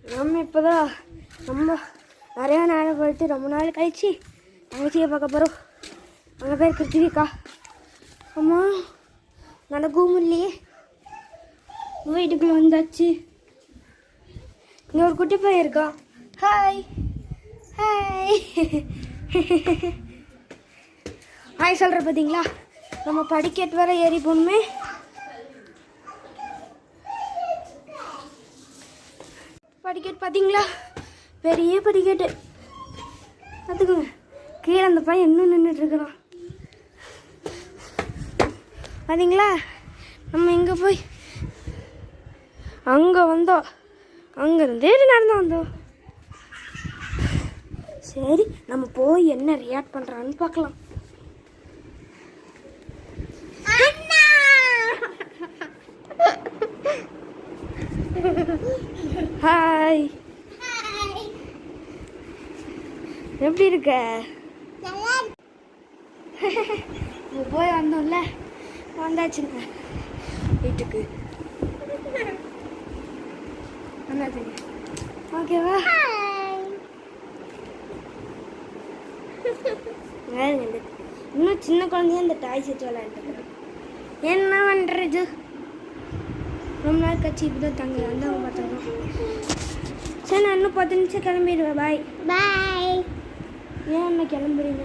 நம்ம இப்போ தான் ரொம்ப நிறையா நேரம் போயிட்டு ரொம்ப நாள் கழிச்சு தங்கச்சியை பார்க்க போகிறோம். அங்கே பேர் கிருத்திவிக்கா. அம்மா நடக்கவும் இல்லையே. வீட்டுக்குள்ளே வந்தாச்சு. இங்கே ஒரு குட்டி பையன் இருக்கான். ஹாய் ஹாய் ஹாய் சொல்கிற பார்த்தீங்களா? நம்ம படிக்கட்டு வர ஏறி போகணுமே. படிக்கட்டு பார்த்தீங்களா? பெரிய படிக்கட்டு பார்த்துக்கோங்க. கீழே அந்த பையன் இன்னும் நின்றுட்டுருக்குறான் பார்த்தீங்களா? நம்ம இங்கே போய் அங்கே வந்தோம். அங்கேருந்தே நடந்து வந்தோம். சரி நம்ம போய் என்ன ரியாக்ட் பண்ணுறான்னு பார்க்கலாம். ஹாய், எப்படி இருக்க? போய் வந்தோம்ல, வந்தாச்சுங்க வீட்டுக்கு. வந்தாச்சுங்க. ஓகேவா? இன்னும் சின்ன குழந்தைய இந்த டாய் செட் விளையாண்டுருக்கேன். என்ன பண்ணுறது? ரொம்ப நாள் கட்சி இப்படி தான் தங்க வந்து அவங்க பார்த்தாங்க. சரி நான் இன்னும் 10 நிமிஷம் கிளம்பிடுவேன். பாய் பாய். ஏன் என்ன கிளம்புறீங்க?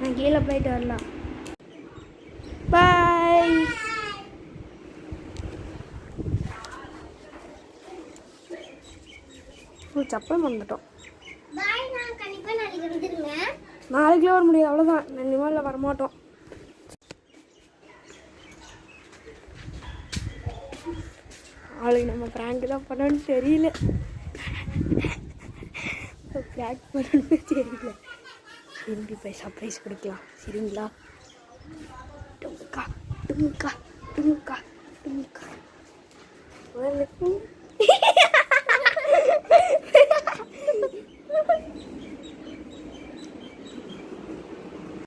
நான் கீழே போயிட்டு வரலாம். பாய். சப்பல் வந்துட்டோம். நாளைக்குள்ள வர முடியாது, அவ்வளோதான். நான் நிமாலில் வரமாட்டோம். அவளுக்கு நம்ம ப்ராங்க் தான் பண்ணணும்னு தெரியல. ப்ராங்க் பண்ணணும்னு தெரியல. திரும்பி போய் சர்ப்ரைஸ் கொடுக்கலாம். சரிங்களா? டுமுக்கா டுமுக்கா டுமுக்கா டுமுக்கா.